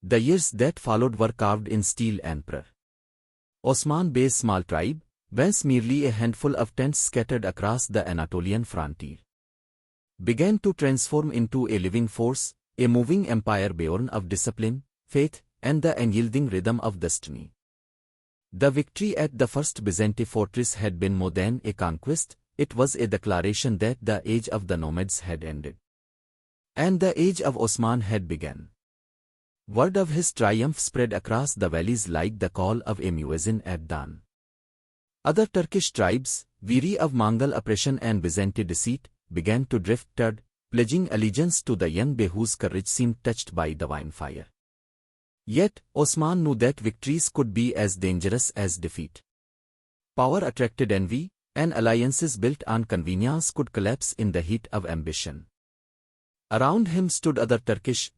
The years that followed were carved in steel. Emperor Osman Bey's small tribe, once merely a handful of tents scattered across the Anatolian frontier, began to transform into a living force, a moving empire born of discipline, faith, and the unyielding rhythm of destiny. The victory at the first Byzantine fortress had been more than a conquest, it was a declaration that the age of the nomads had ended, and the age of Osman had begun. Word of his triumph spread across the valleys like the call of a muezzin at dawn. Other Turkish tribes, weary of Mongol oppression and Byzantine deceit, began to drift toward, pledging allegiance to the young Bey whose courage seemed touched by divine fire. Yet, Osman knew that victories could be as dangerous as defeat. Power attracted envy, and alliances built on convenience could collapse in the heat of ambition. Around him stood other Turkish,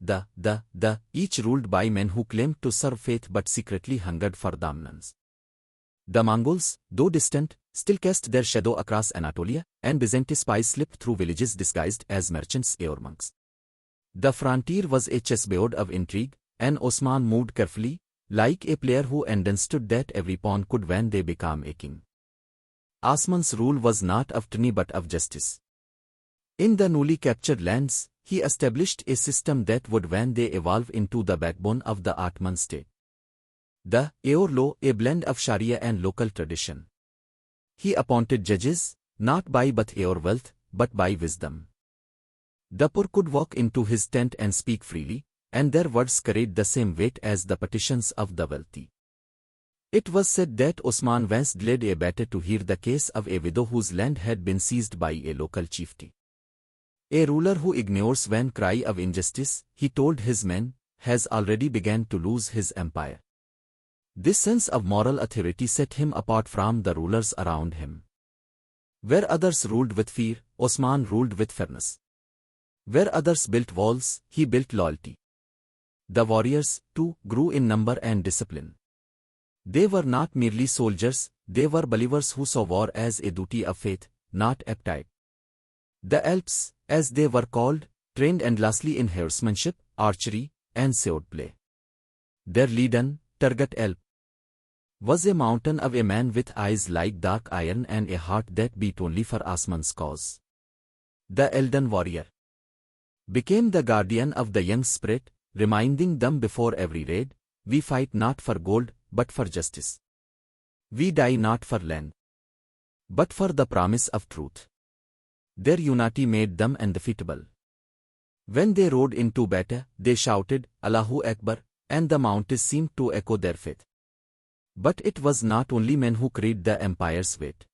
each ruled by men who claimed to serve faith but secretly hungered for dominance. The Mongols, though distant, still cast their shadow across Anatolia, and Byzantine spies slipped through villages disguised as merchants or monks. The frontier was a chessboard of intrigue, and Osman moved carefully, like a player who understood that every pawn could when they become a king. Osman's rule was not of tyranny but of justice. In the newly captured lands, he established a system that would one day evolve into the backbone of the Ottoman state. The law, a blend of Sharia and local tradition. He appointed judges, not by birth or wealth, but by wisdom. The poor could walk into his tent and speak freely, and their words carried the same weight as the petitions of the wealthy. It was said that Osman once delayed a battle to hear the case of a widow whose land had been seized by a local chieftain. A ruler who ignores one cry of injustice, he told his men, has already begun to lose his empire. This sense of moral authority set him apart from the rulers around him. Where others ruled with fear, Osman ruled with fairness. Where others built walls, he built loyalty. The warriors, too, grew in number and discipline. They were not merely soldiers, they were believers who saw war as a duty of faith, not appetite. The Alps, as they were called, trained endlessly in horsemanship, archery, and sword play. Their leader, Turgut Alp, was a mountain of a man with eyes like dark iron and a heart that beat only for Osman's cause. The elden warrior became the guardian of the young spirit, reminding them before every raid, we fight not for gold, but for justice. We die not for land, but for the promise of truth. Their unity made them undefeatable. When they rode into battle, they shouted, Allahu Akbar, and the mountains seemed to echo their faith. But it was not only men who carried the empire's weight.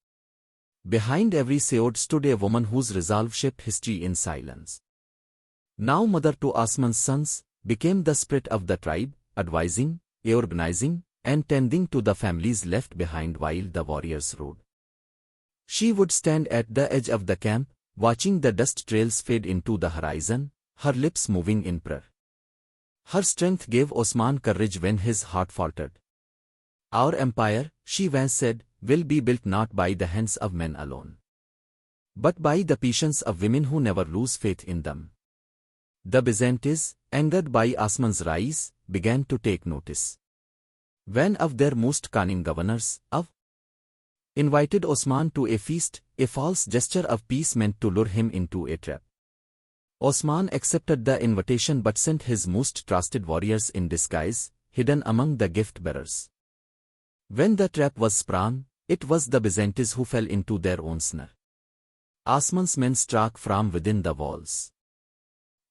Behind every sword stood a woman whose resolve shaped history in silence. Now mother to Osman's sons, became the spirit of the tribe, advising, organizing, and tending to the families left behind while the warriors rode. She would stand at the edge of the camp, watching the dust trails fade into the horizon, her lips moving in prayer. Her strength gave Osman courage when his heart faltered. Our empire, she once said, will be built not by the hands of men alone, but by the patience of women who never lose faith in them. The Byzantines, angered by Osman's rise, began to take notice. One of their most cunning governors, invited Osman to a feast, a false gesture of peace meant to lure him into a trap. Osman accepted the invitation but sent his most trusted warriors in disguise, hidden among the gift-bearers. When the trap was sprung, it was the Byzantines who fell into their own snare. Osman's men struck from within the walls,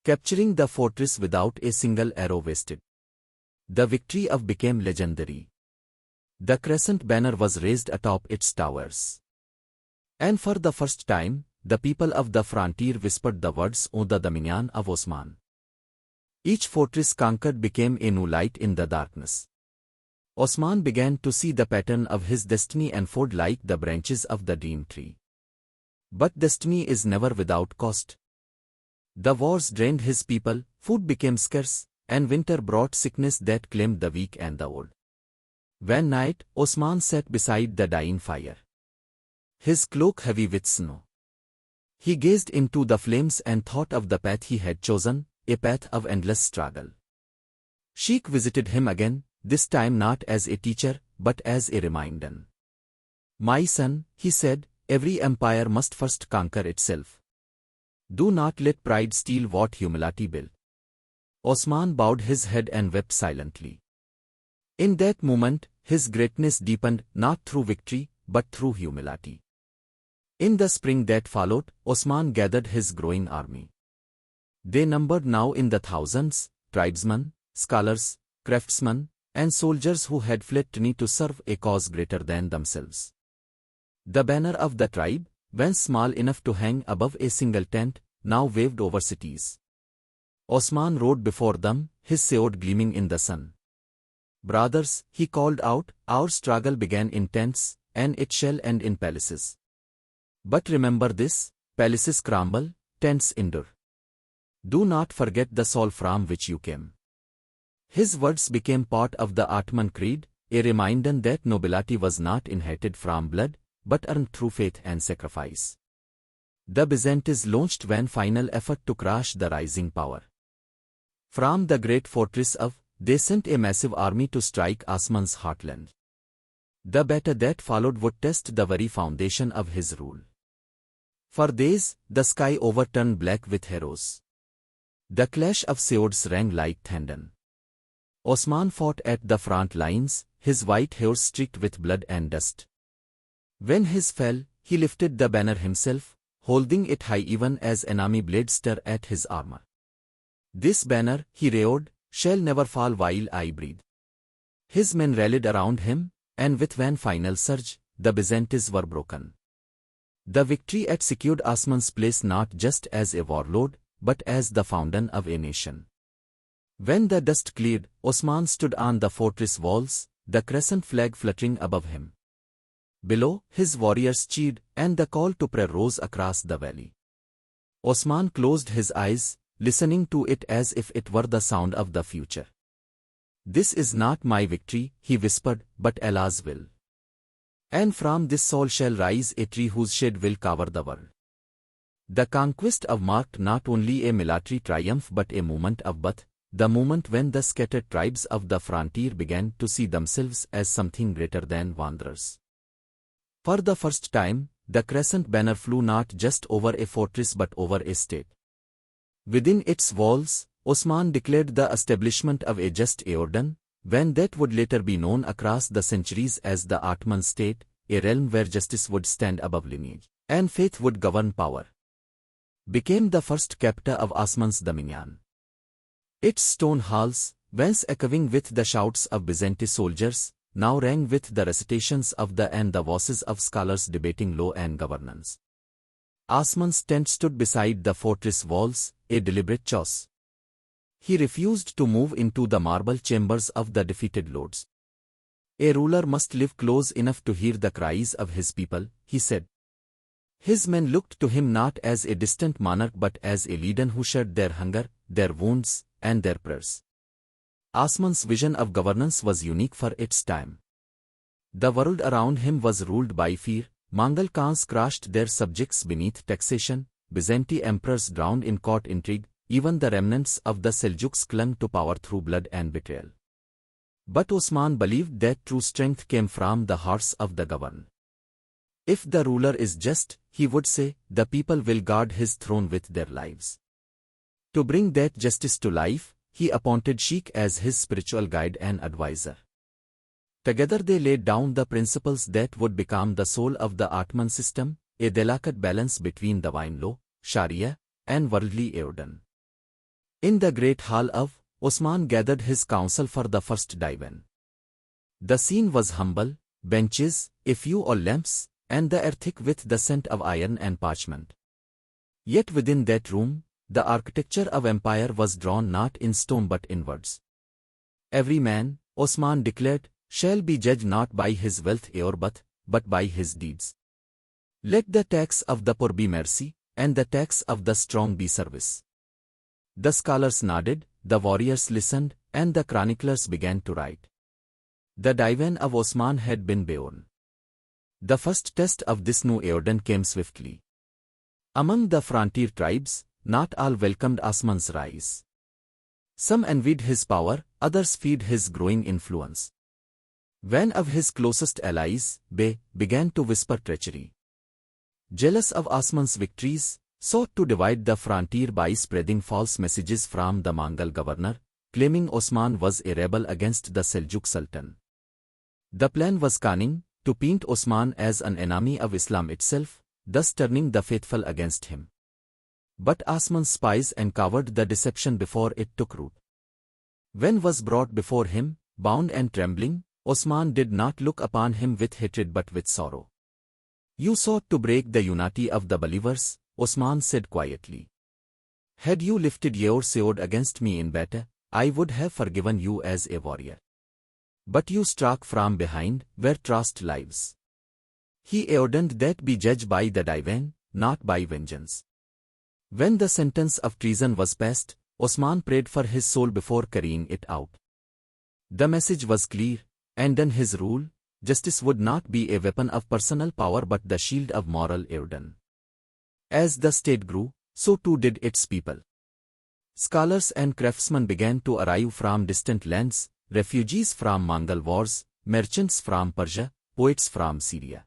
capturing the fortress without a single arrow wasted. The victory became legendary. The crescent banner was raised atop its towers. And for the first time, the people of the frontier whispered the words O the dominion of Osman. Each fortress conquered became a new light in the darkness. Osman began to see the pattern of his destiny unfold like the branches of the dream tree. But destiny is never without cost. The wars drained his people, food became scarce, and winter brought sickness that claimed the weak and the old. One night, Osman sat beside the dying fire, his cloak heavy with snow. He gazed into the flames and thought of the path he had chosen, a path of endless struggle. Sheikh visited him again, this time not as a teacher, but as a reminder. My son, he said, every empire must first conquer itself. Do not let pride steal what humility built. Osman bowed his head and wept silently. In that moment, his greatness deepened not through victory, but through humility. In the spring that followed, Osman gathered his growing army. They numbered now in the thousands, tribesmen, scholars, craftsmen, and soldiers who had fled to serve a cause greater than themselves. The banner of the tribe, once small enough to hang above a single tent, now waved over cities. Osman rode before them, his sword gleaming in the sun. Brothers, he called out, our struggle began in tents, and it shall end in palaces. But remember this, palaces crumble, tents endure. Do not forget the soul from which you came. His words became part of the Ottoman creed, a reminder that nobility was not inherited from blood, but earned through faith and sacrifice. The Byzantines launched one final effort to crush the rising power. From the great fortress of, they sent a massive army to strike Osman's heartland. The battle that followed would test the very foundation of his rule. For days, the sky overturned black with heroes. The clash of swords rang like thunder. Osman fought at the front lines, his white hair streaked with blood and dust. When his fell, he lifted the banner himself, holding it high even as enemy blades stir at his armor. This banner, he roared, shall never fall while I breathe. His men rallied around him, and with one final surge, the Byzantines were broken. The victory had secured Osman's place not just as a warlord, but as the founder of a nation. When the dust cleared, Osman stood on the fortress walls, the crescent flag fluttering above him. Below, his warriors cheered, and the call to prayer rose across the valley. Osman closed his eyes, listening to it as if it were the sound of the future. This is not my victory, he whispered, but Allah's will. And from this soul shall rise a tree whose shade will cover the world. The conquest of marked not only a military triumph but a moment of birth, the moment when the scattered tribes of the frontier began to see themselves as something greater than wanderers. For the first time, the crescent banner flew not just over a fortress but over a state. Within its walls, Osman declared the establishment of a just Eordan, when that would later be known across the centuries as the Ottoman state, a realm where justice would stand above lineage, and faith would govern power. Became the first capital of Osman's dominion. Its stone halls, once echoing with the shouts of Byzantine soldiers, now rang with the recitations of the voices of scholars debating law and governance. Osman's tent stood beside the fortress walls, a deliberate choice. He refused to move into the marble chambers of the defeated lords. A ruler must live close enough to hear the cries of his people, he said. His men looked to him not as a distant monarch but as a leader who shared their hunger, their wounds, and their prayers. Osman's vision of governance was unique for its time. The world around him was ruled by fear, Mongol Khans crushed their subjects beneath taxation, Byzantine emperors drowned in court intrigue, even the remnants of the Seljuks clung to power through blood and betrayal. But Osman believed that true strength came from the hearts of the governed. If the ruler is just, he would say, the people will guard his throne with their lives. To bring that justice to life, he appointed Sheikh as his spiritual guide and advisor. Together they laid down the principles that would become the soul of the Ottoman system, a delicate balance between divine law, Sharia, and worldly Eordan. In the great hall of, Osman gathered his council for the first divan. The scene was humble, benches, a few oil lamps, and the air thick with the scent of iron and parchment. Yet within that room, the architecture of empire was drawn not in stone but in words. Every man, Osman declared, shall be judged not by his wealth or birth, but by his deeds. Let the tax of the poor be mercy, and the tax of the strong be service. The scholars nodded, the warriors listened, and the chroniclers began to write. The divan of Osman had been born. The first test of this new Eordan came swiftly. Among the frontier tribes, not all welcomed Osman's rise. Some envied his power, others feared his growing influence. One of his closest allies, Bey, began to whisper treachery. Jealous of Osman's victories, sought to divide the frontier by spreading false messages from the Mongol governor, claiming Osman was a rebel against the Seljuk Sultan. The plan was cunning, to paint Osman as an enemy of Islam itself, thus turning the faithful against him. But Osman's spies uncovered the deception before it took root. When was brought before him, bound and trembling, Osman did not look upon him with hatred but with sorrow. You sought to break the unity of the believers, Osman said quietly. Had you lifted your sword against me in battle, I would have forgiven you as a warrior. But you struck from behind, where trust lives. He ordained that be judged by the divine, not by vengeance. When the sentence of treason was passed, Osman prayed for his soul before carrying it out. The message was clear, and in his rule, justice would not be a weapon of personal power but the shield of moral order. As the state grew, so too did its people. Scholars and craftsmen began to arrive from distant lands, refugees from Mongol wars, merchants from Persia, poets from Syria.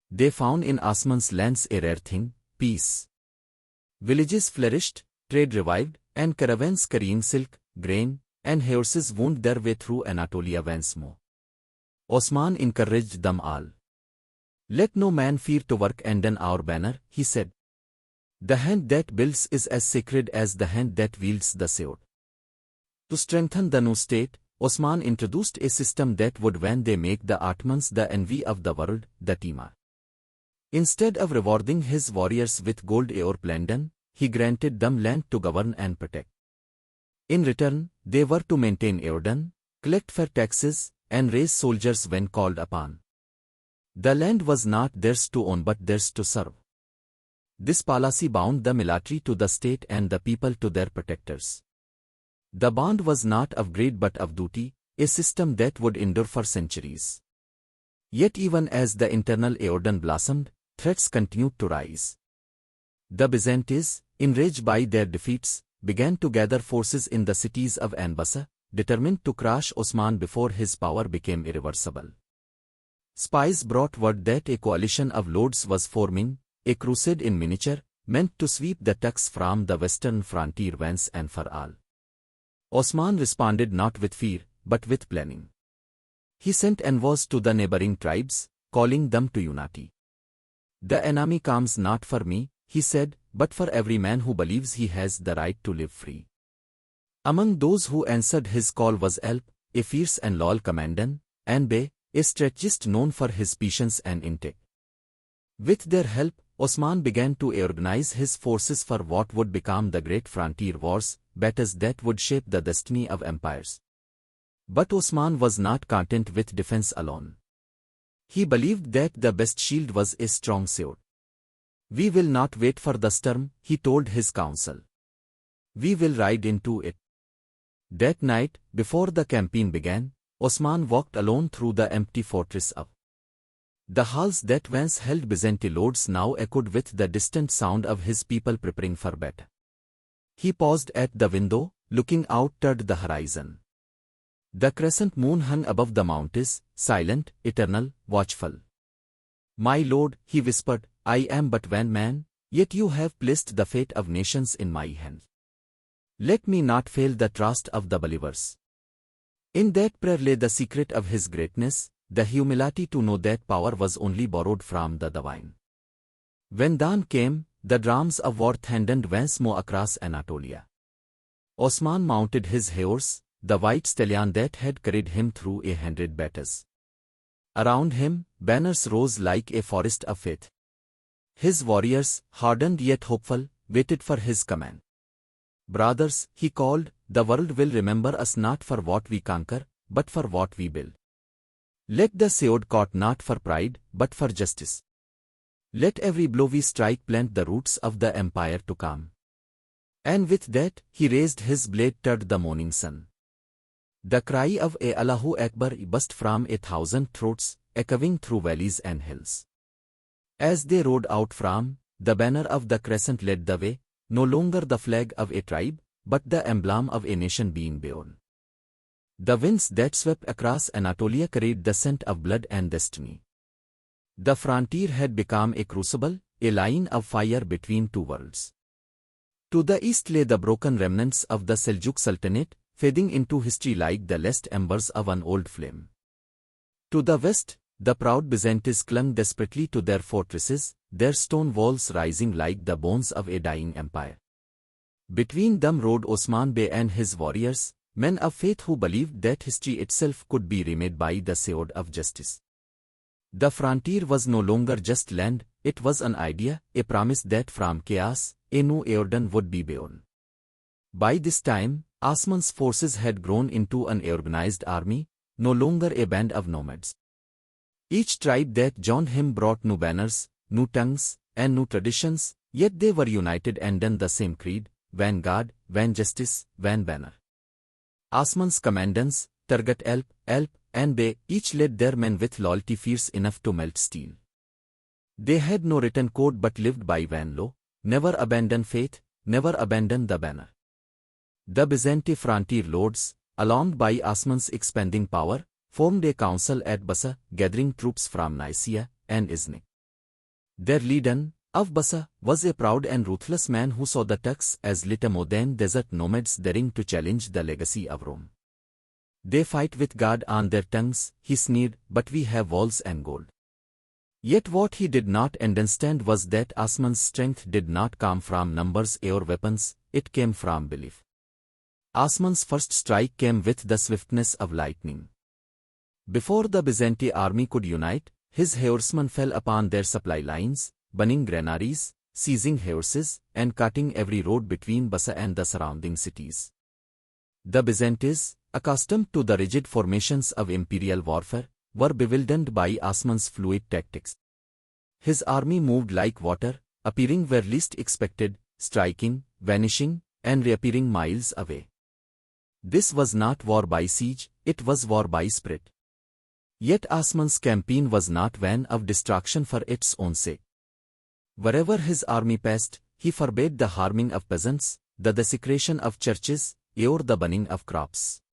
They found in Osman's lands a rare thing, peace. Villages flourished, trade revived, and caravans carrying silk, grain, and horses wound their way through Anatolia once more. Osman encouraged them all. Let no man fear to work under our banner, he said. The hand that builds is as sacred as the hand that wields the sword. To strengthen the new state, Osman introduced a system that would one day make the Ottomans the envy of the world, the Timar. Instead of rewarding his warriors with gold or plunder, he granted them land to govern and protect. In return, they were to maintain order, collect fair taxes, and raise soldiers when called upon. The land was not theirs to own but theirs to serve. This policy bound the military to the state and the people to their protectors. The bond was not of greed but of duty, a system that would endure for centuries. Yet even as the internal order blossomed, threats continued to rise. The Byzantines, enraged by their defeats, began to gather forces in the cities of Anbasa, determined to crush Osman before his power became irreversible. Spies brought word that a coalition of lords was forming, a crusade in miniature, meant to sweep the Turks from the western frontier once and for all. Osman responded not with fear, but with planning. He sent envoys to the neighboring tribes, calling them to unity. The enemy comes not for me, he said, but for every man who believes he has the right to live free. Among those who answered his call was Alp, a fierce and loyal commandant, and Bey, a strategist known for his patience and intellect. With their help, Osman began to organize his forces for what would become the great frontier wars, battles that would shape the destiny of empires. But Osman was not content with defense alone. He believed that the best shield was a strong sword. We will not wait for the storm, he told his council. We will ride into it. That night, before the campaign began, Osman walked alone through the empty fortress of. The halls that once held Byzantine lords now echoed with the distant sound of his people preparing for battle. He paused at the window, looking out toward the horizon. The crescent moon hung above the mountains, silent, eternal, watchful. My lord, he whispered, I am but one man, yet you have placed the fate of nations in my hands. Let me not fail the trust of the believers. In that prayer lay the secret of his greatness, the humility to know that power was only borrowed from the divine. When dawn came, the drums of war thundered once more across Anatolia. Osman mounted his horse, the white stallion that had carried him through 100 battles. Around him, banners rose like a forest of faith. His warriors, hardened yet hopeful, waited for his command. Brothers, he called, the world will remember us not for what we conquer, but for what we build. Let the sword cut not for pride, but for justice. Let every blow we strike plant the roots of the empire to come. And with that, he raised his blade toward the morning sun. The cry of Allahu Akbar burst from 1,000 throats, echoing through valleys and hills. As they rode out from, the banner of the crescent led the way, no longer the flag of a tribe, but the emblem of a nation being born. The winds that swept across Anatolia carried the scent of blood and destiny. The frontier had become a crucible, a line of fire between two worlds. To the east lay the broken remnants of the Seljuk Sultanate, fading into history like the last embers of an old flame. To the west, the proud Byzantines clung desperately to their fortresses, their stone walls rising like the bones of a dying empire. Between them rode Osman Bey and his warriors, men of faith who believed that history itself could be remade by the sword of justice. The frontier was no longer just land, it was an idea, a promise that from chaos, a new Eordan would be born. By this time, Osman's forces had grown into an organized army, no longer a band of nomads. Each tribe that joined him brought new banners, new tongues, and new traditions, yet they were united under the same creed: one God, one justice, one banner. Osman's commandants, Turgut Alp, and Bey, each led their men with loyalty fierce enough to melt steel. They had no written code but lived by one law: never abandon faith, never abandon the banner. The Byzantine frontier lords, alarmed by Osman's expanding power, formed a council at Bursa, gathering troops from Nicaea and Iznik. Their leader, of Bursa, was a proud and ruthless man who saw the Turks as little more than desert nomads daring to challenge the legacy of Rome. They fight with God on their tongues, he sneered, but we have walls and gold. Yet what he did not understand was that Osman's strength did not come from numbers or weapons, it came from belief. Osman's first strike came with the swiftness of lightning. Before the Byzantine army could unite, his horsemen fell upon their supply lines, burning granaries, seizing horses, and cutting every road between Bursa and the surrounding cities. The Byzantines, accustomed to the rigid formations of imperial warfare, were bewildered by Osman's fluid tactics. His army moved like water, appearing where least expected, striking, vanishing, and reappearing miles away. This was not war by siege, it was war by spirit. Yet Osman's campaign was not one of destruction for its own sake. Wherever his army passed, he forbade the harming of peasants, the desecration of churches, or the burning of crops.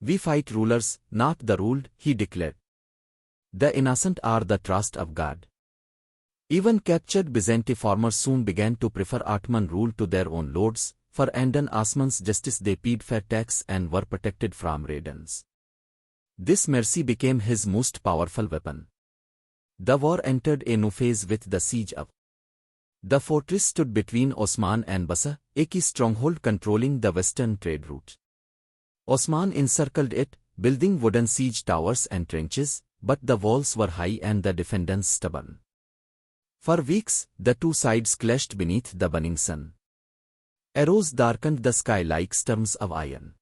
We fight rulers, not the ruled, he declared. The innocent are the trust of God. Even captured Byzantine farmers soon began to prefer Ottoman rule to their own lords, for under Osman's justice they paid fair tax and were protected from raiders. This mercy became his most powerful weapon. The war entered a new phase with the siege of. The fortress stood between Osman and Bursa, a key stronghold controlling the western trade route. Osman encircled it, building wooden siege towers and trenches, but the walls were high and the defenders stubborn. For weeks, the two sides clashed beneath the burning sun. Arrows darkened the sky like storms of iron.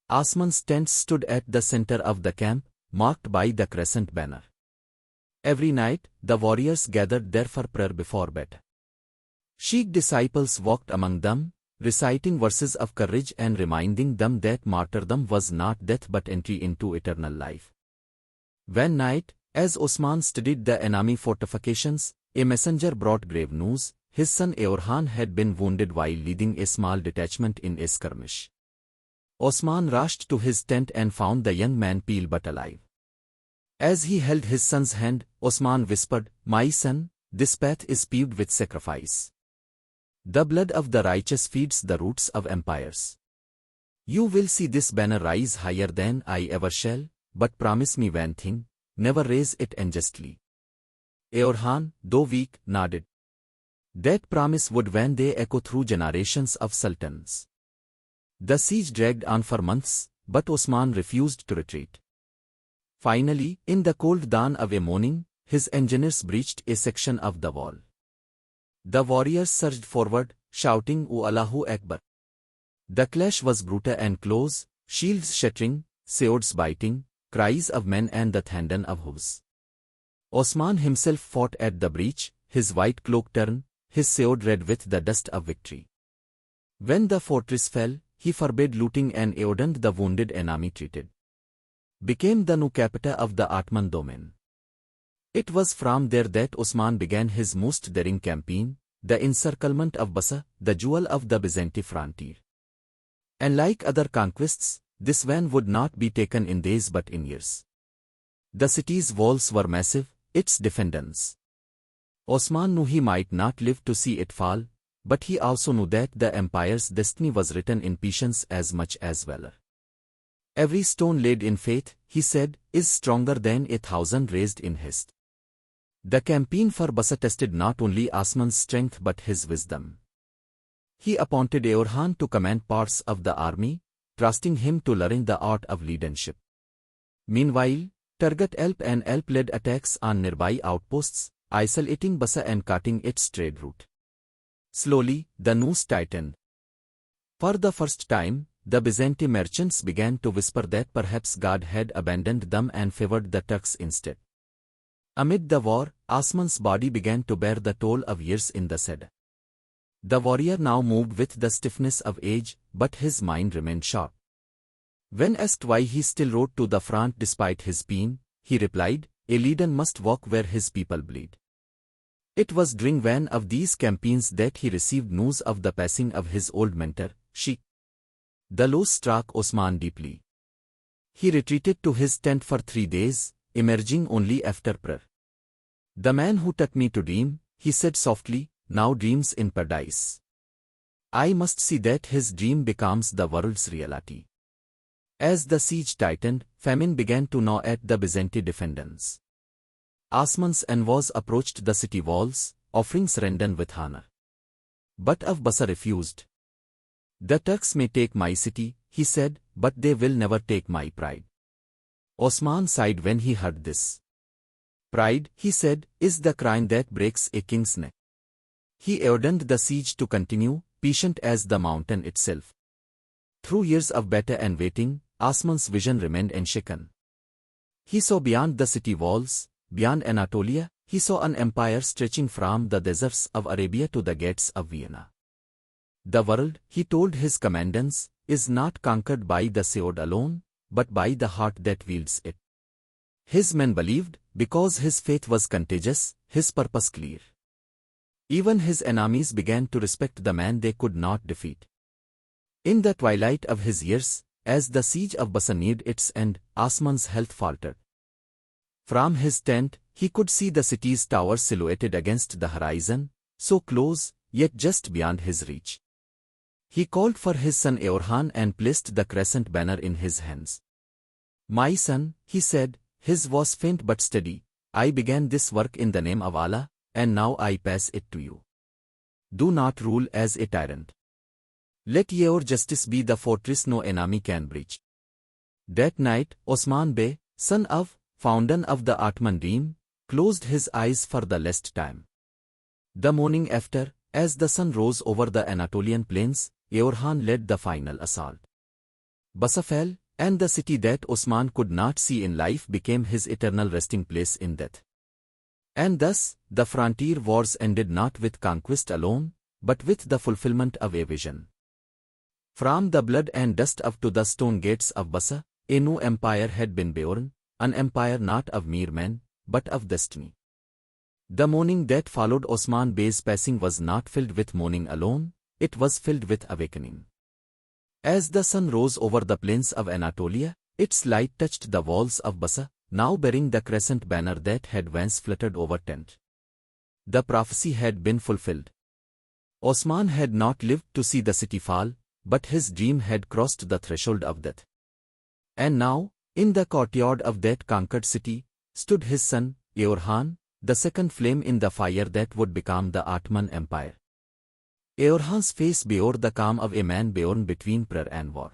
Osman's tents stood at the center of the camp, marked by the crescent banner. Every night, the warriors gathered there for prayer before bed. Sheikh disciples walked among them, reciting verses of courage and reminding them that martyrdom was not death but entry into eternal life. One night, as Osman studied the enemy fortifications, a messenger brought grave news: his son Orhan had been wounded while leading a small detachment in a skirmish. Osman rushed to his tent and found the young man pale but alive. As he held his son's hand, Osman whispered, "My son, this path is paved with sacrifice. The blood of the righteous feeds the roots of empires. You will see this banner rise higher than I ever shall, but promise me one thing: never raise it unjustly." Orhan, though weak, nodded. That promise would one day echo through generations of sultans. The siege dragged on for months, but Osman refused to retreat. Finally, in the cold dawn of a morning, his engineers breached a section of the wall. The warriors surged forward, shouting, "O Allahu Akbar!" The clash was brutal and close, shields shattering, swords biting, cries of men and the thunder of hooves. Osman himself fought at the breach, his white cloak torn, his sword red with the dust of victory. When the fortress fell, he forbade looting and ordered the wounded enemy treated. Became the new capital of the Ottoman domain. It was from there that Osman began his most daring campaign, the encirclement of Bursa, the jewel of the Byzantine frontier. And like other conquests, this one would not be taken in days but in years. The city's walls were massive, its defenders. Osman knew he might not live to see it fall, but he also knew that the empire's destiny was written in patience as much as valor. Every stone laid in faith, he said, is stronger than 1,000 raised in haste. The campaign for Bursa tested not only Osman's strength but his wisdom. He appointed Orhan to command parts of the army, trusting him to learn the art of leadership. Meanwhile, Turgut Alp led attacks on nearby outposts, isolating Bursa and cutting its trade route. Slowly, the noose tightened. For the first time, the Byzantine merchants began to whisper that perhaps God had abandoned them and favored the Turks instead. Amid the war, Osman's body began to bear the toll of years in the saddle. The warrior now moved with the stiffness of age, but his mind remained sharp. When asked why he still rode to the front despite his pain, he replied, "A leader must walk where his people bleed." It was during one of these campaigns that he received news of the passing of his old mentor, Sheikh. The loss struck Osman deeply. He retreated to his tent for 3 days, emerging only after prayer. "The man who taught me to dream," he said softly, "now dreams in paradise. I must see that his dream becomes the world's reality." As the siege tightened, famine began to gnaw at the Byzantine defenders. Osman's envoys approached the city walls, offering surrender with honor. But of Bursa refused. "The Turks may take my city," he said, "but they will never take my pride." Osman sighed when he heard this. "Pride," he said, "is the crime that breaks a king's neck." He ordered the siege to continue, patient as the mountain itself. Through years of battle and waiting, Osman's vision remained unshaken. He saw beyond the city walls, beyond Anatolia, he saw an empire stretching from the deserts of Arabia to the gates of Vienna. The world, he told his commandants, is not conquered by the sword alone, but by the heart that wields it. His men believed, because his faith was contagious, his purpose clear. Even his enemies began to respect the man they could not defeat. In the twilight of his years, as the siege of Bursa neared its end, Osman's health faltered. From his tent, he could see the city's towers silhouetted against the horizon, so close, yet just beyond his reach. He called for his son Orhan and placed the crescent banner in his hands. "My son," he said, his voice faint but steady, "I began this work in the name of Allah, and now I pass it to you. Do not rule as a tyrant. Let your justice be the fortress no enemy can breach." That night, Osman Bey, son of, founder of the Ottoman Empire, closed his eyes for the last time. The morning after, as the sun rose over the Anatolian plains, Orhan led the final assault. Bursa fell, and the city that Osman could not see in life became his eternal resting place in death. And thus, the frontier wars ended not with conquest alone, but with the fulfillment of a vision. From the blood and dust up to the stone gates of Bursa, a new empire had been born, an empire not of mere men, but of destiny. The mourning that followed Osman Bey's passing was not filled with mourning alone, it was filled with awakening. As the sun rose over the plains of Anatolia, its light touched the walls of Bursa, now bearing the crescent banner that had once fluttered over tent. The prophecy had been fulfilled. Osman had not lived to see the city fall, but his dream had crossed the threshold of death. And now, in the courtyard of that conquered city, stood his son, Orhan, the second flame in the fire that would become the Ottoman Empire. Orhan's face bore the calm of a man born between prayer and war.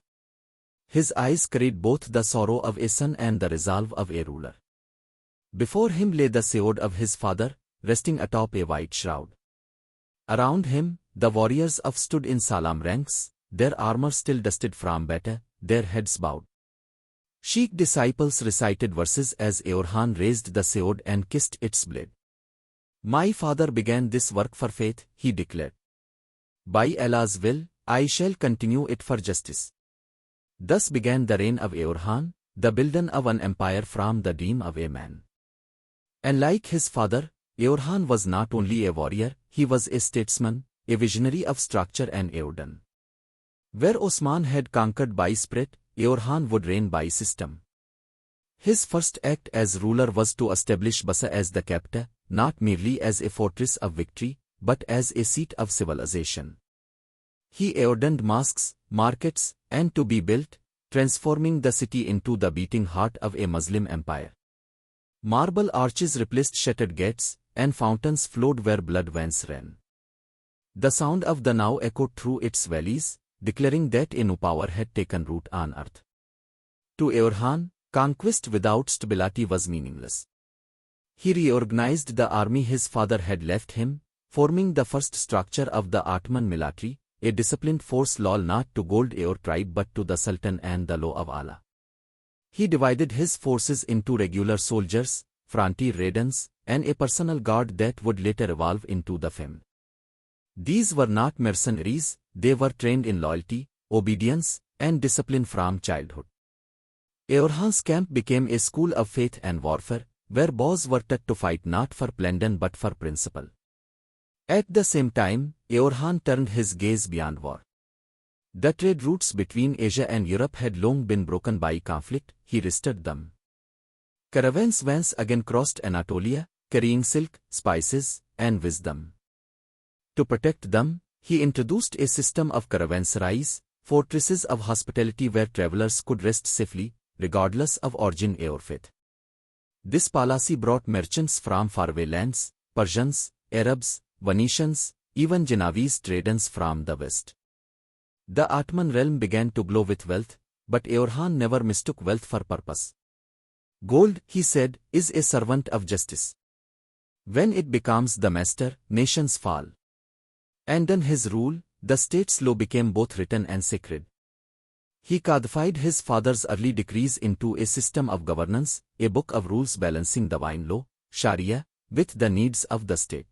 His eyes carried both the sorrow of a son and the resolve of a ruler. Before him lay the sword of his father, resting atop a white shroud. Around him, the warriors stood in solemn ranks, their armor still dusted from battle, their heads bowed. Sheikh disciples recited verses as Orhan raised the sword and kissed its blade. "My father began this work for faith," he declared. "By Allah's will, I shall continue it for justice." Thus began the reign of Orhan, the builder of an empire from the dream of a man. And like his father, Orhan was not only a warrior, he was a statesman, a visionary of structure and order. Where Osman had conquered by spirit, Orhan would reign by system. His first act as ruler was to establish Bursa as the capital, not merely as a fortress of victory, but as a seat of civilization. He ordered mosques, markets, and to be built, transforming the city into the beating heart of a Muslim empire. Marble arches replaced shattered gates, and fountains flowed where blood veins ran. The sound of the Nile echoed through its valleys, declaring that a new power had taken root on earth. To Orhan, conquest without stability was meaningless. He reorganized the army his father had left him, forming the first structure of the Ottoman military, a disciplined force loyal not to gold or tribe but to the Sultan and the law of Allah. He divided his forces into regular soldiers, frontier raiders, and a personal guard that would later evolve into the FEM. These were not mercenaries, they were trained in loyalty, obedience, and discipline from childhood. Orhan's camp became a school of faith and warfare, where boys were taught to fight not for plunder but for principle. At the same time, Orhan turned his gaze beyond war. The trade routes between Asia and Europe had long been broken by conflict, he restored them. Caravans once again crossed Anatolia, carrying silk, spices, and wisdom. To protect them, he introduced a system of caravanserais, fortresses of hospitality where travelers could rest safely, regardless of origin or faith. This policy brought merchants from faraway lands, Persians, Arabs, Venetians, even Genoese traders from the west. The Ottoman realm began to glow with wealth, but Orhan never mistook wealth for purpose. Gold, he said, is a servant of justice. When it becomes the master, nations fall. And in his rule, the state's law became both written and sacred. He codified his father's early decrees into a system of governance, a book of rules balancing divine law, Sharia, with the needs of the state.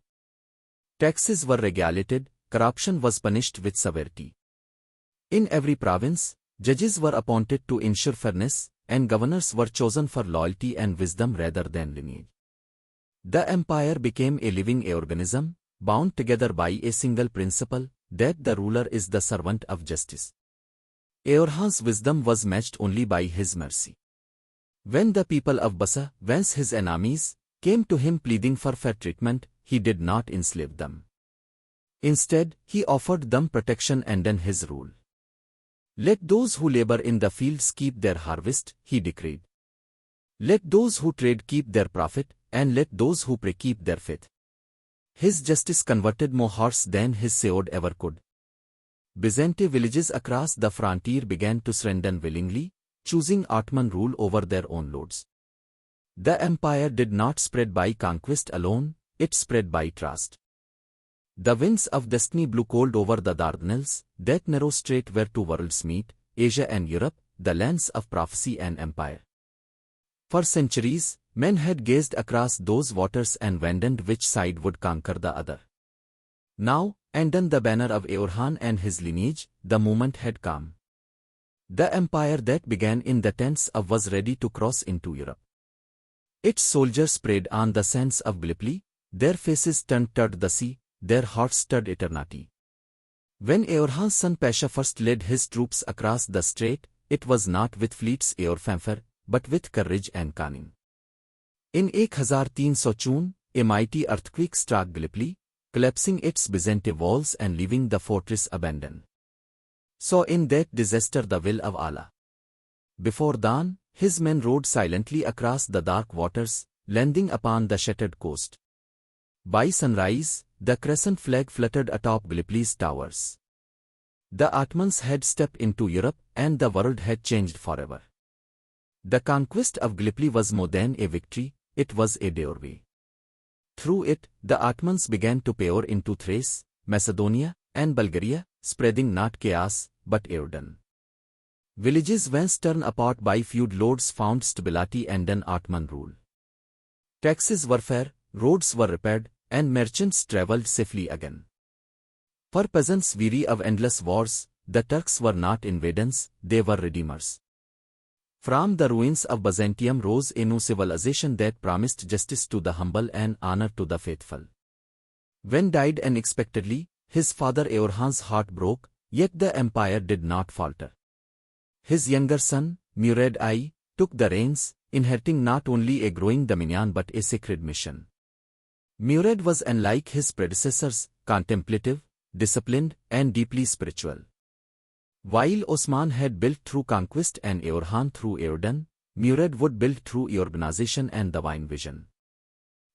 Taxes were regulated, corruption was punished with severity. In every province, judges were appointed to ensure fairness, and governors were chosen for loyalty and wisdom rather than lineage. The empire became a living organism, bound together by a single principle, that the ruler is the servant of justice. Orhan's wisdom was matched only by his mercy. When the people of Bursa, once his enemies, came to him pleading for fair treatment, he did not enslave them. Instead, he offered them protection and in his rule. Let those who labor in the fields keep their harvest, he decreed. Let those who trade keep their profit, and let those who pray keep their faith. His justice converted more hearts than his sword ever could. Byzantine villages across the frontier began to surrender willingly, choosing Ottoman rule over their own lords. The empire did not spread by conquest alone, it spread by trust. The winds of destiny blew cold over the Dardanelles, that narrow strait where two worlds meet, Asia and Europe, the lands of prophecy and empire. For centuries, men had gazed across those waters and wondered which side would conquer the other. Now, under the banner of Orhan and his lineage, the moment had come. The empire that began in the tents of was ready to cross into Europe. Its soldiers prayed on the sands of Gallipoli, their faces turned toward the sea, their hearts toward eternity. When Orhan's son Pasha first led his troops across the strait, it was not with fleets or fanfare, but with courage and cunning. In 1304, a mighty earthquake struck Gallipoli, collapsing its Byzantine walls and leaving the fortress abandoned. So in that disaster the will of Allah. Before dawn, his men rowed silently across the dark waters, landing upon the shattered coast. By sunrise, the crescent flag fluttered atop Gallipoli's towers. The Ottomans had stepped into Europe, and the world had changed forever. The conquest of Gallipoli was more than a victory, it was a doorway. Through it, the Ottomans began to pour into Thrace, Macedonia, and Bulgaria, spreading not chaos, but order. Villages once torn apart by feud lords found stability under Ottoman rule. Taxes were fair, roads were repaired, and merchants travelled safely again. For peasants weary of endless wars, the Turks were not invaders, they were redeemers. From the ruins of Byzantium rose a new civilization that promised justice to the humble and honor to the faithful. When died unexpectedly, his father Orhan's heart broke, Yet the empire did not falter. His younger son, Murad I, took the reins, inheriting not only a growing dominion but a sacred mission. Murad was unlike his predecessors, contemplative, disciplined, and deeply spiritual. While Osman had built through conquest and Orhan through erosion, Murad would build through organization and divine vision.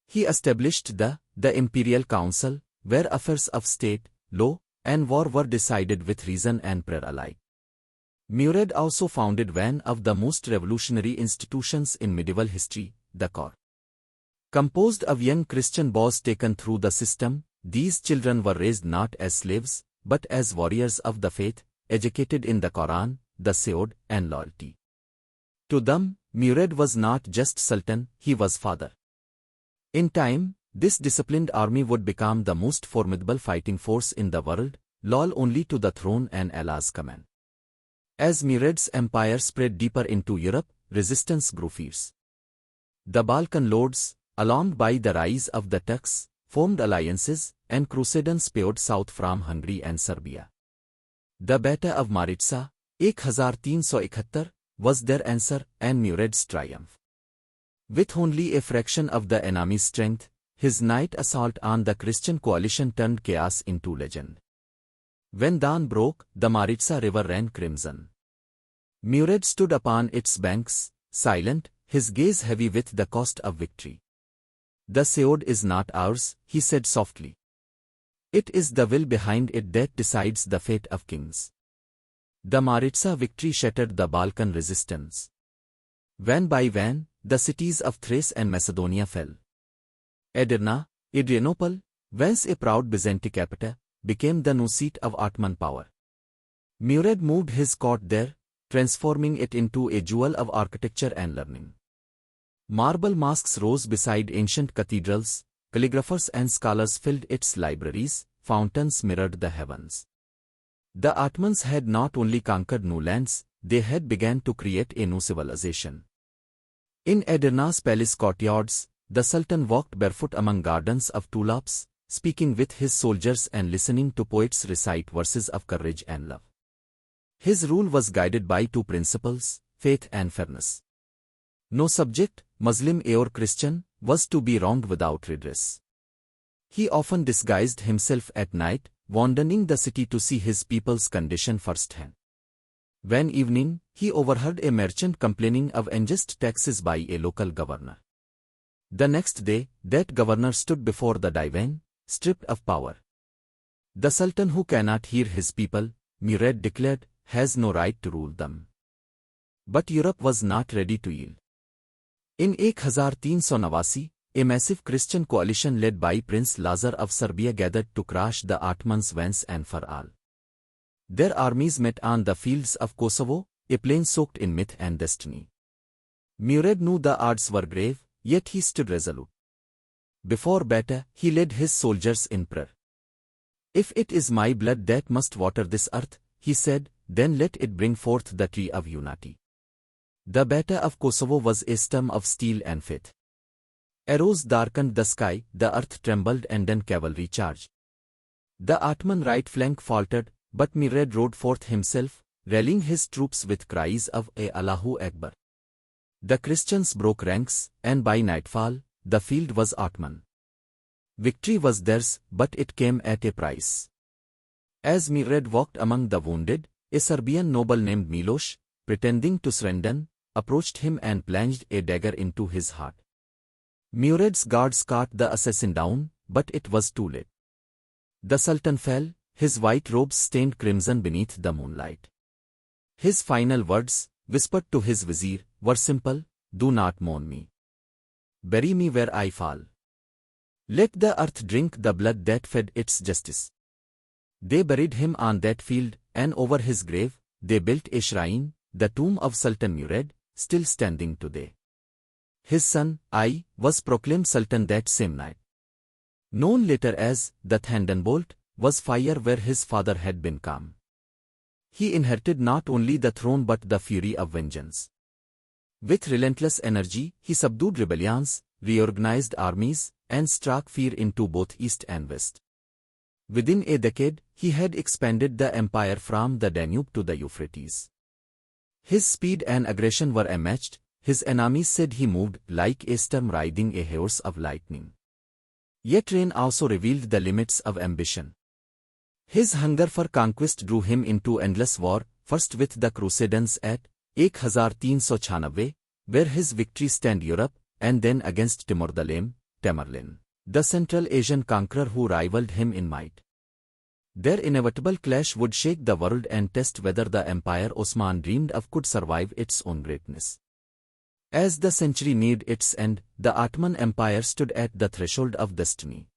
He established the Imperial Council, where affairs of state, law, and war were decided with reason and prayer alike. Murad also founded one of the most revolutionary institutions in medieval history, the court. Composed of young Christian boys taken through the system, these children were raised not as slaves, but as warriors of the faith, educated in the Quran, the Söğüt, and loyalty. To them, Murad was not just sultan, he was father. In time, this disciplined army would become the most formidable fighting force in the world, loyal only to the throne and Allah's command. As Murad's empire spread deeper into Europe, resistance grew fierce. The Balkan lords, alarmed by the rise of the Turks, formed alliances, and Crusaders poured south from Hungary and Serbia. The Battle of Maritsa, 1371, was their answer and Murad's triumph. With only a fraction of the enemy's strength, his night assault on the Christian coalition turned chaos into legend. When dawn broke, the Maritsa river ran crimson. Murad stood upon its banks, silent, his gaze heavy with the cost of victory. "The Söğüt is not ours," he said softly. "It is the will behind it that decides the fate of kings." The Maritsa victory shattered the Balkan resistance. One by one, the cities of Thrace and Macedonia fell. Edirne, Adrianople, once a proud Byzantine capital, became the new seat of Ottoman power. Murad moved his court there, transforming it into a jewel of architecture and learning. Marble mosques rose beside ancient cathedrals, calligraphers and scholars filled its libraries, fountains mirrored the heavens. The Ottomans had not only conquered new lands, they had begun to create a new civilization. In Edirne's palace courtyards, the Sultan walked barefoot among gardens of tulips, speaking with his soldiers and listening to poets recite verses of courage and love. His rule was guided by two principles, faith and fairness. No subject, Muslim or Christian, was to be wronged without redress. He often disguised himself at night, wandering the city to see his people's condition firsthand. One evening, he overheard a merchant complaining of unjust taxes by a local governor. The next day, that governor stood before the divan, stripped of power. "The Sultan who cannot hear his people," Murad declared, "has no right to rule them." But Europe was not ready to yield. In 1389, a massive Christian coalition led by Prince Lazar of Serbia gathered to crush the Ottomans once and for all. Their armies met on the fields of Kosovo, a plain soaked in myth and destiny. Murad knew the odds were grave, yet he stood resolute. Before battle, he led his soldiers in prayer. "If it is my blood that must water this earth," he said, "then let it bring forth the tree of unity." The Battle of Kosovo was a storm of steel and faith. Arrows darkened the sky, the earth trembled and then cavalry charged. The Ottoman right flank faltered, but Murad rode forth himself, rallying his troops with cries of Allahu Akbar. The Christians broke ranks, and by nightfall, the field was Ottoman. Victory was theirs, but it came at a price. As Murad walked among the wounded, a Serbian noble named Miloš, pretending to surrender, approached him and plunged a dagger into his heart. Murad's guards cut the assassin down, but it was too late. The Sultan fell, his white robes stained crimson beneath the moonlight. His final words, whispered to his vizier, were simple: "Do not mourn me. Bury me where I fall. Let the earth drink the blood that fed its justice." They buried him on that field, and over his grave, they built a shrine, the tomb of Sultan Murad, still standing today. His son, I, was proclaimed Sultan that same night. Known later as the Thunderbolt, was fire where his father had been calm. He inherited not only the throne but the fury of vengeance. With relentless energy, he subdued rebellions, reorganized armies, and struck fear into both East and West. Within a decade, he had expanded the empire from the Danube to the Euphrates. His speed and aggression were unmatched. His enemies said he moved like a storm riding a horse of lightning. Yet reign also revealed the limits of ambition. His hunger for conquest drew him into endless war, first with the Crusaders at 1396, where his victory stand Europe, and then against Timur the Lame, Tamerlane, the Central Asian conqueror who rivaled him in might. Their inevitable clash would shake the world and test whether the empire Osman dreamed of could survive its own greatness. As the century neared its end, the Ottoman Empire stood at the threshold of destiny.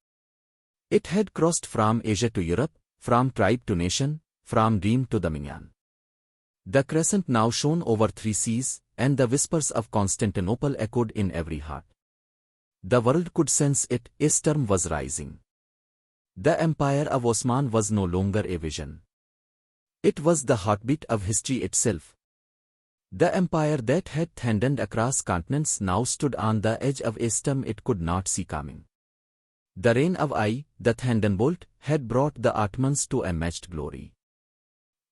It had crossed from Asia to Europe, from tribe to nation, from dream to dominion. The crescent now shone over 3 seas, and the whispers of Constantinople echoed in every heart. The world could sense it, a storm was rising. The empire of Osman was no longer a vision. It was the heartbeat of history itself. The empire that had thundered across continents now stood on the edge of a storm it could not see coming. The reign of I, the thunderbolt, had brought the Ottomans to unmatched glory.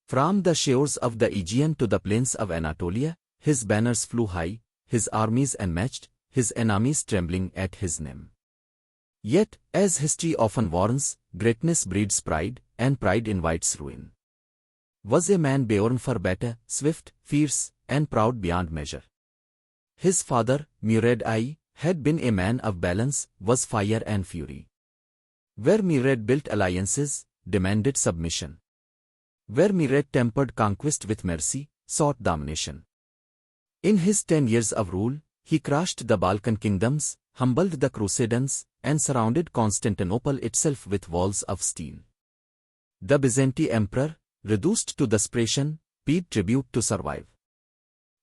From the shores of the Aegean to the plains of Anatolia, his banners flew high, his armies unmatched, his enemies trembling at his name. Yet, as history often warns, greatness breeds pride, and pride invites ruin. Was a man born for battle, swift, fierce, and proud beyond measure. His father, Murad I, had been a man of balance, was fire and fury. Where Murad built alliances, demanded submission. Where Murad tempered conquest with mercy, sought domination. In his 10 years of rule, he crushed the Balkan kingdoms, humbled the Crusaders, and surrounded Constantinople itself with walls of steel. The Byzantine emperor, reduced to desperation, paid tribute to survive.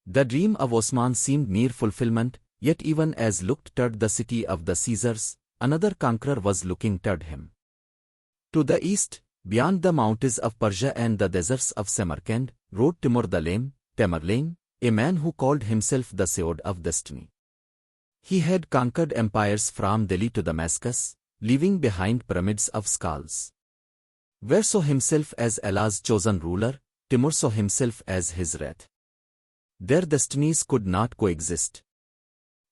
The dream of Osman seemed near fulfillment, yet even as looked toward the city of the Caesars, another conqueror was looking toward him. To the east, beyond the mountains of Persia and the deserts of Samarkand, rode Timur the Lame, Tamerlane, a man who called himself the Sword of Destiny. He had conquered empires from Delhi to Damascus, leaving behind pyramids of skulls. Where saw himself as Allah's chosen ruler, Timur saw himself as his wrath. Their destinies could not coexist.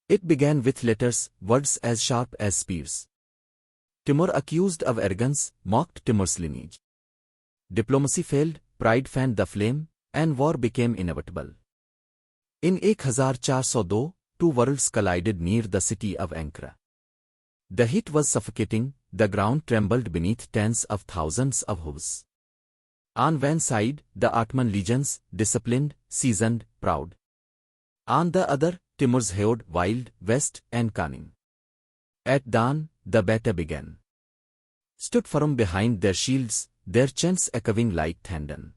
It began with letters, words as sharp as spears. Timur, accused of arrogance, mocked Timur's lineage. Diplomacy failed, pride fanned the flame, and war became inevitable. In 1402, 2 worlds collided near the city of Ankara. The heat was suffocating, the ground trembled beneath tens of thousands of hooves. On one side, the Ottoman legions, disciplined, seasoned, proud. On the other, Timur's horde, wild, vast, and cunning. At dawn, the battle began. Stood firm behind their shields, their chants echoing like thunder.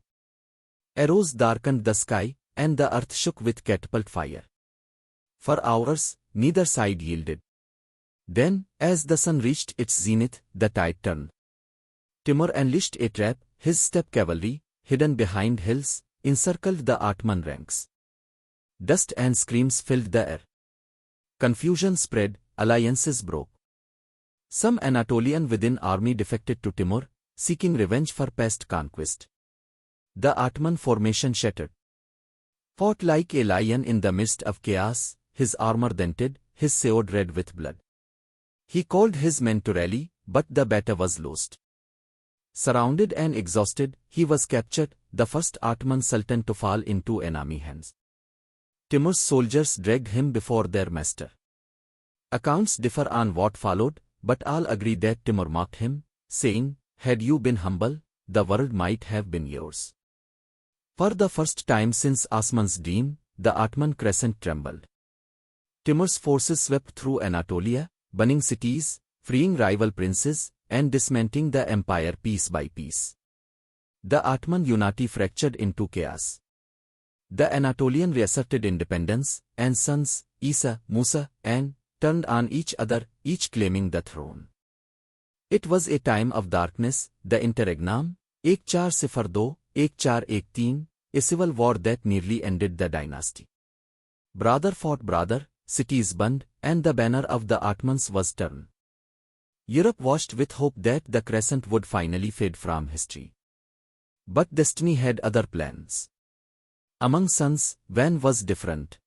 Arrows darkened the sky, and the earth shook with catapult fire. For hours, neither side yielded. Then, as the sun reached its zenith, the tide turned. Timur unleashed a trap, his steppe cavalry, hidden behind hills, encircled the Ottoman ranks. Dust and screams filled the air. Confusion spread, alliances broke. Some Anatolian within army defected to Timur, seeking revenge for past conquest. The Ottoman formation shattered. Fought like a lion in the midst of chaos, his armor dented, his sword red with blood. He called his men to rally, but the battle was lost. Surrounded and exhausted, he was captured, the first Ottoman Sultan to fall into enemy hands. Timur's soldiers dragged him before their master. Accounts differ on what followed, but all agree that Timur mocked him, saying, "Had you been humble, the world might have been yours." For the first time since Osman's dream, the Ottoman crescent trembled. Timur's forces swept through Anatolia, burning cities, freeing rival princes, and dismantling the empire piece by piece. The Ottoman unity fractured into chaos. The Anatolian reasserted independence, and sons, Isa, Musa, and turned on each other, each claiming the throne. It was a time of darkness, the interregnum, 1402, 1418, a civil war that nearly ended the dynasty. Brother fought brother, cities burned, and the banner of the Ottomans was torn. Europe watched with hope that the crescent would finally fade from history. But destiny had other plans. Among sons, Van was different.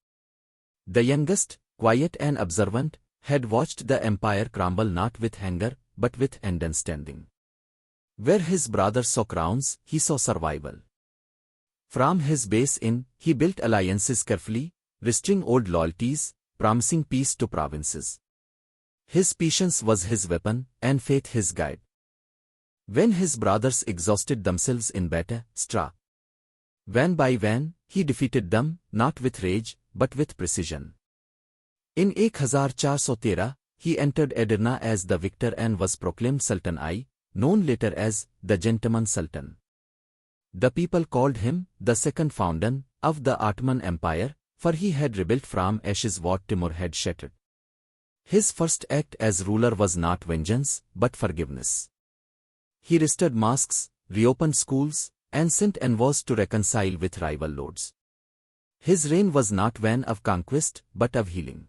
The youngest, quiet and observant, had watched the empire crumble not with anger, but with understanding. Where his brother saw crowns, he saw survival. From his base in, he built alliances carefully, restoring old loyalties, promising peace to provinces. His patience was his weapon, and faith his guide. When his brothers exhausted themselves in battle, one by one, he defeated them, not with rage, but with precision. In 1413, he entered Edirne as the victor and was proclaimed Sultan I, known later as the Gentleman Sultan. The people called him the second founder of the Ottoman Empire, for he had rebuilt from ashes what Timur had shattered. His first act as ruler was not vengeance, but forgiveness. He restored mosques, reopened schools, and sent envoys to reconcile with rival lords. His reign was not one of conquest, but of healing.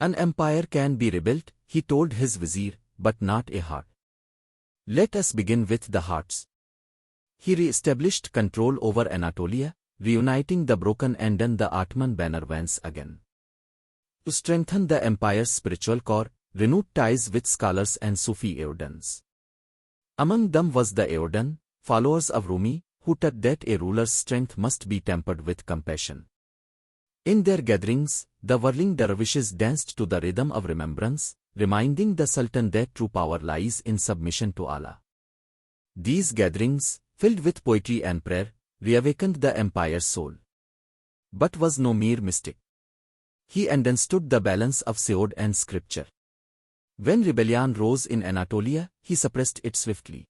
An empire can be rebuilt, he told his vizier, but not a heart. Let us begin with the hearts. He re-established control over Anatolia, reuniting the broken and then the Ottoman banner once again. To strengthen the empire's spiritual core, renewed ties with scholars and Sufi eruditions. Among them was the Erudian, followers of Rumi, who taught that a ruler's strength must be tempered with compassion. In their gatherings, the whirling dervishes danced to the rhythm of remembrance, reminding the Sultan that true power lies in submission to Allah. These gatherings, filled with poetry and prayer, reawakened the empire's soul. But was no mere mystic. He understood the balance of Söğüt and scripture. When rebellion rose in Anatolia, he suppressed it swiftly.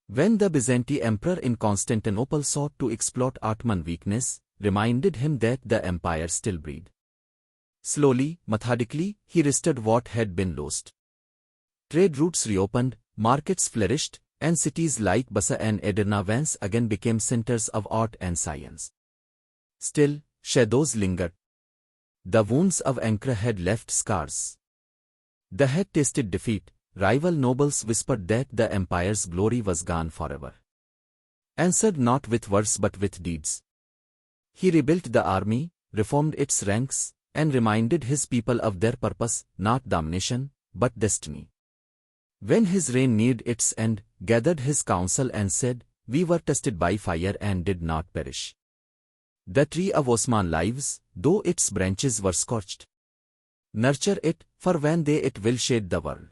When the Byzantine emperor in Constantinople sought to exploit Ottoman weakness, reminded him that the empire still breathed. Slowly, methodically, he restored what had been lost. Trade routes reopened, markets flourished, and cities like Bursa and Edirne once again became centers of art and science. Still, shadows lingered. The wounds of Ankara had left scars. They had tasted defeat. Rival nobles whispered that the empire's glory was gone forever. Answered not with words but with deeds. He rebuilt the army, reformed its ranks, and reminded his people of their purpose, not domination, but destiny. When his reign neared its end, gathered his council and said, "We were tested by fire and did not perish. The tree of Osman lives, though its branches were scorched. Nurture it, for one day it will shade the world."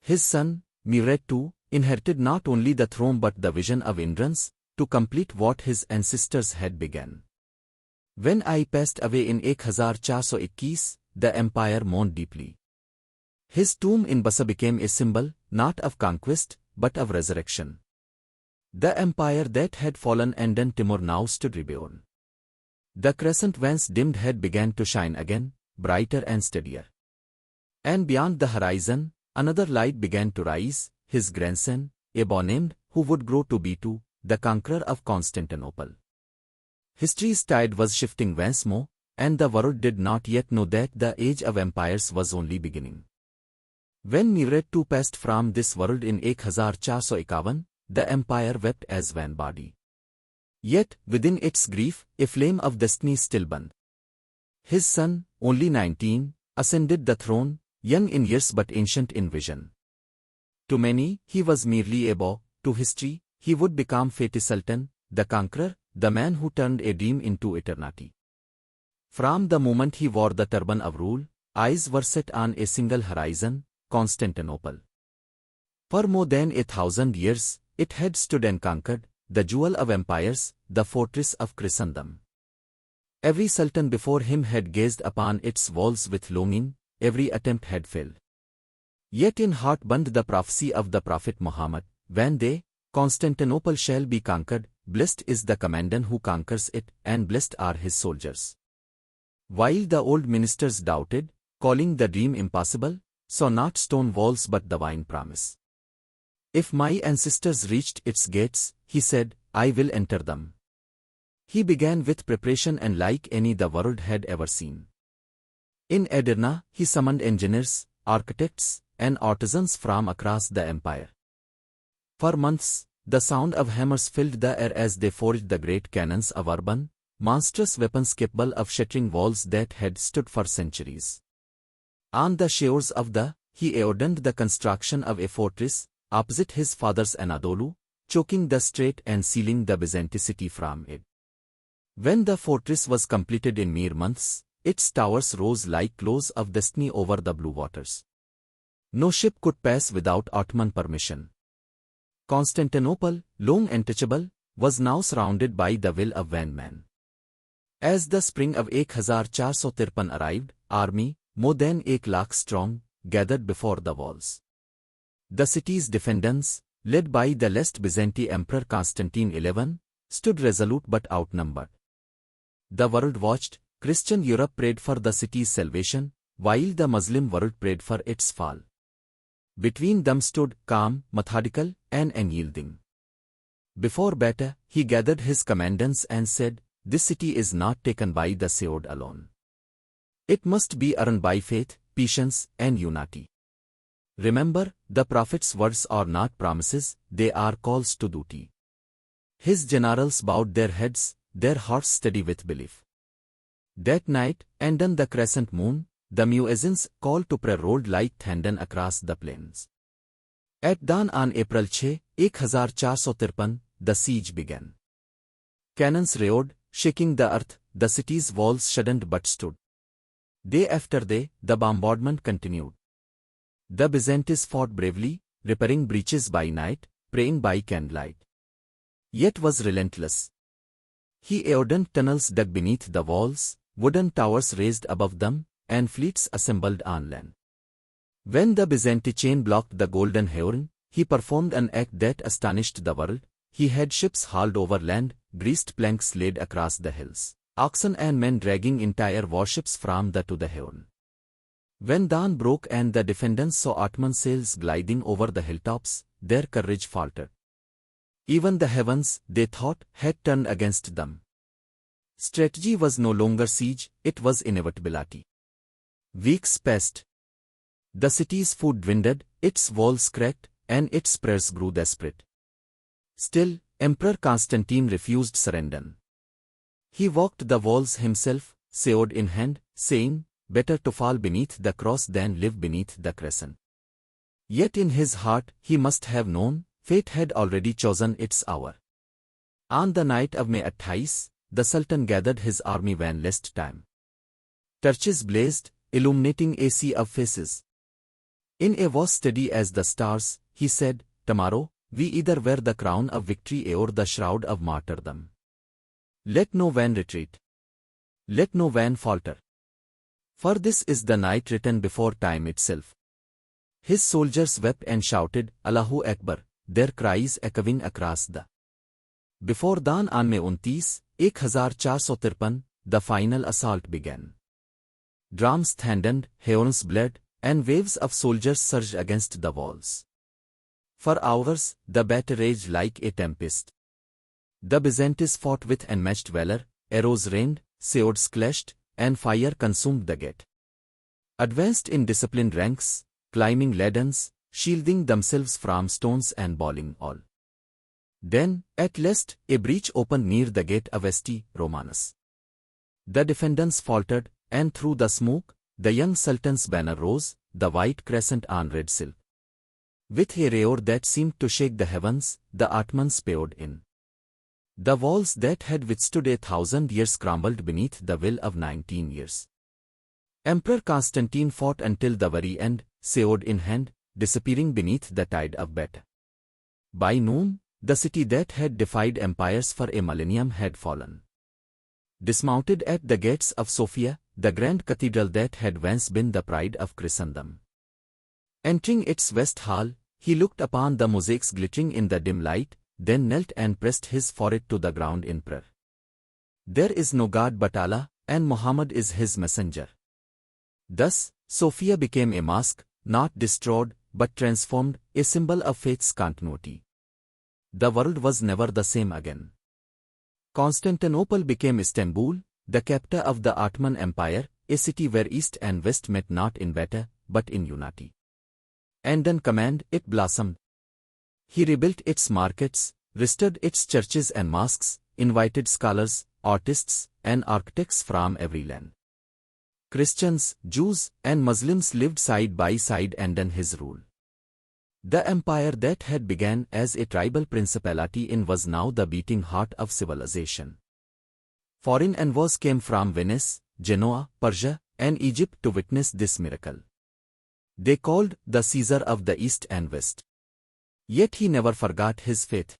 His son, Murad II, inherited not only the throne but the vision of endurance, to complete what his ancestors had begun. When I passed away in 1421, the empire mourned deeply. His tomb in Bursa became a symbol, not of conquest, but of resurrection. The empire that had fallen under Timur now stood reborn. The crescent once dimmed had begun to shine again, brighter and steadier. And beyond the horizon, another light began to rise, his grandson, a boy named, who would grow to be the conqueror of Constantinople. History's tide was shifting once more, and the world did not yet know that the age of empires was only beginning. When Murad II passed from this world in 1451, the empire wept as one body. Yet, within its grief, a flame of destiny still burned. His son, only 19, ascended the throne, young in years but ancient in vision. To many, he was merely a boy. To history, he would become Fatih Sultan, the conqueror, the man who turned a dream into eternity. From the moment he wore the turban of rule, eyes were set on a single horizon, Constantinople. For more than 1,000 years, it had stood unconquered, the jewel of empires, the fortress of Christendom. Every sultan before him had gazed upon its walls with longing, every attempt had failed. Yet in heart burned the prophecy of the Prophet Muhammad, "One day, Constantinople shall be conquered, blessed is the commander who conquers it, and blessed are his soldiers." While the old ministers doubted, calling the dream impossible, saw not stone walls but divine promise. "If my ancestors reached its gates," he said, "I will enter them." He began with preparation unlike any the world had ever seen. In Edirne, he summoned engineers, architects, and artisans from across the empire. For months, the sound of hammers filled the air as they forged the great cannons of urban, monstrous weapons capable of shattering walls that had stood for centuries. On the shores of he ordered the construction of a fortress opposite his father's Anadolu, choking the strait and sealing the Byzantine city from it. When the fortress was completed in mere months, its towers rose like claws of destiny over the blue waters. No ship could pass without Ottoman permission. Constantinople, long untouchable, was now surrounded by the will of one man. As the spring of 1453 arrived, army, more than 1 lakh strong, gathered before the walls. The city's defendants, led by the last Byzantine Emperor Constantine XI, stood resolute but outnumbered. The world watched, Christian Europe prayed for the city's salvation, while the Muslim world prayed for its fall. Between them stood, calm, methodical, and unyielding. Before battle, he gathered his commandants and said, "This city is not taken by the sword alone. It must be earned by faith, patience, and unity. Remember, the Prophet's words are not promises, they are calls to duty." His generals bowed their heads, their hearts steady with belief. That night, under the crescent moon, the muezzins' call to prayer rolled like thunder across the plains. At dawn on April 6, 1453, the siege began. Cannons roared, shaking the earth, the city's walls shuddered but stood. Day after day, the bombardment continued. The Byzantines fought bravely, repairing breaches by night, praying by candlelight. Yet was relentless. He ordered tunnels dug beneath the walls, wooden towers raised above them, and fleets assembled on land. When the Byzantine chain blocked the Golden Horn, he performed an act that astonished the world. He had ships hauled over land, greased planks laid across the hills, oxen and men dragging entire warships from the to the Horn. When dawn broke and the defendants saw Ottoman sails gliding over the hilltops, their courage faltered. Even the heavens, they thought, had turned against them. Strategy was no longer siege, it was inevitability. Weeks passed. The city's food dwindled, its walls cracked, and its prayers grew desperate. Still, Emperor Constantine refused surrender. He walked the walls himself, sword in hand, saying, "Better to fall beneath the cross than live beneath the crescent." Yet in his heart, he must have known, fate had already chosen its hour. On the night of May 28, the Sultan gathered his army one last time. Torches blazed, illuminating a sea of faces. In a voice steady as the stars, he said, "Tomorrow, we either wear the crown of victory or the shroud of martyrdom. Let no one retreat. Let no one falter. For this is the night written before time itself." His soldiers wept and shouted, "Allahu Akbar," their cries echoing across the. Before dawn on May 29, 1453, the final assault began. Drums thundered, horns bled, and waves of soldiers surged against the walls. For hours, the battle raged like a tempest. The Byzantines fought with unmatched valor, arrows rained, swords clashed, and fire consumed the gate. Advanced in disciplined ranks, climbing ladders, shielding themselves from stones and bowling all. Then, at last, a breach opened near the gate of St. Romanus. The defendants faltered, and through the smoke, the young Sultan's banner rose, the white crescent on red silk. With a roar that seemed to shake the heavens, the Ottomans poured in. The walls that had withstood 1,000 years crumbled beneath the will of 19 years. Emperor Constantine fought until the very end, sword in hand, disappearing beneath the tide of battle. By noon, the city that had defied empires for a millennium had fallen. Dismounted at the gates of Sophia, the grand cathedral that had once been the pride of Christendom. Entering its west hall, he looked upon the mosaics glittering in the dim light, then knelt and pressed his forehead to the ground in prayer. There is no God but Allah, and Muhammad is his messenger. Thus, Sophia became a mosque, not destroyed, but transformed, a symbol of faith's continuity. The world was never the same again. Constantinople became Istanbul, the capital of the Ottoman Empire, a city where East and West met not in battle, but in unity. And on command, it blossomed. He rebuilt its markets, restored its churches and mosques, invited scholars, artists, and architects from every land. Christians, Jews, and Muslims lived side by side under his rule. The empire that had begun as a tribal principality in was now the beating heart of civilization. Foreign envoys came from Venice, Genoa, Persia, and Egypt to witness this miracle. They called the Caesar of the East and West. Yet he never forgot his faith.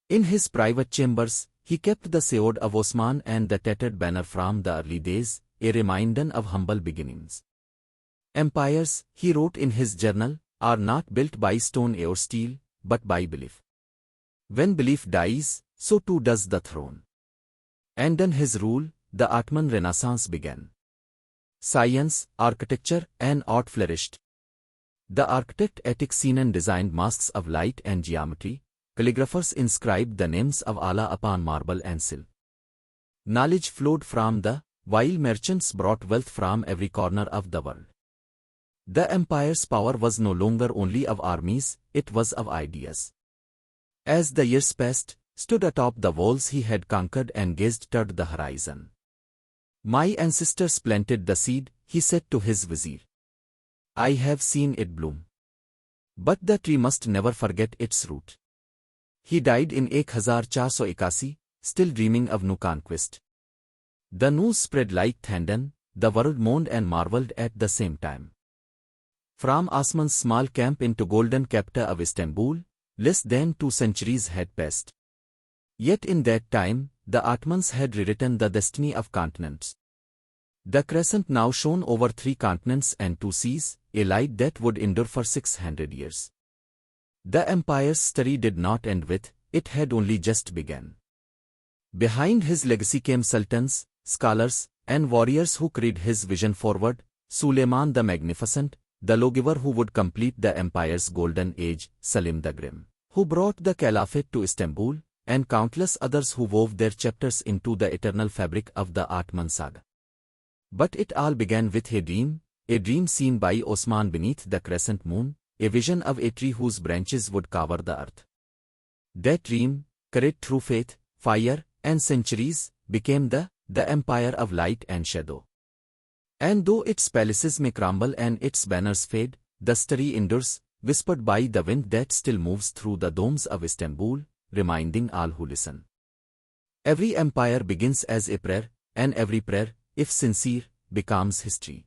In his private chambers, he kept the sword of Osman and the tattered banner from the early days, a reminder of humble beginnings. Empires, he wrote in his journal, are not built by stone or steel, but by belief. When belief dies, so too does the throne. And in his rule, the Ottoman Renaissance began. Science, architecture, and art flourished. The architect Sinan designed masks of light and geometry, calligraphers inscribed the names of Allah upon marble and silk. Knowledge flowed from while merchants brought wealth from every corner of the world. The empire's power was no longer only of armies, it was of ideas. As the years passed, stood atop the walls he had conquered and gazed toward the horizon. My ancestors planted the seed, he said to his vizier. I have seen it bloom. But the tree must never forget its root. He died in 1481, still dreaming of new conquest. The news spread like thunder, the world mourned and marveled at the same time. From Osman's small camp into golden capital of Istanbul, less than 2 centuries had passed. Yet in that time, the Ottomans had rewritten the destiny of continents. The crescent now shone over 3 continents and 2 seas, a light that would endure for 600 years. The empire's story did not end with, it had only just begun. Behind his legacy came sultans, scholars, and warriors who carried his vision forward, Suleiman the Magnificent, the lawgiver who would complete the empire's golden age, Selim the Grim, who brought the caliphate to Istanbul, and countless others who wove their chapters into the eternal fabric of the Ottoman saga. But it all began with a dream seen by Osman beneath the crescent moon, a vision of a tree whose branches would cover the earth. That dream, carried through faith, fire, and centuries, became the empire of light and shadow. And though its palaces may crumble and its banners fade, the story endures, whispered by the wind that still moves through the domes of Istanbul, reminding all who listen. Every empire begins as a prayer, and every prayer, if sincere, becomes history.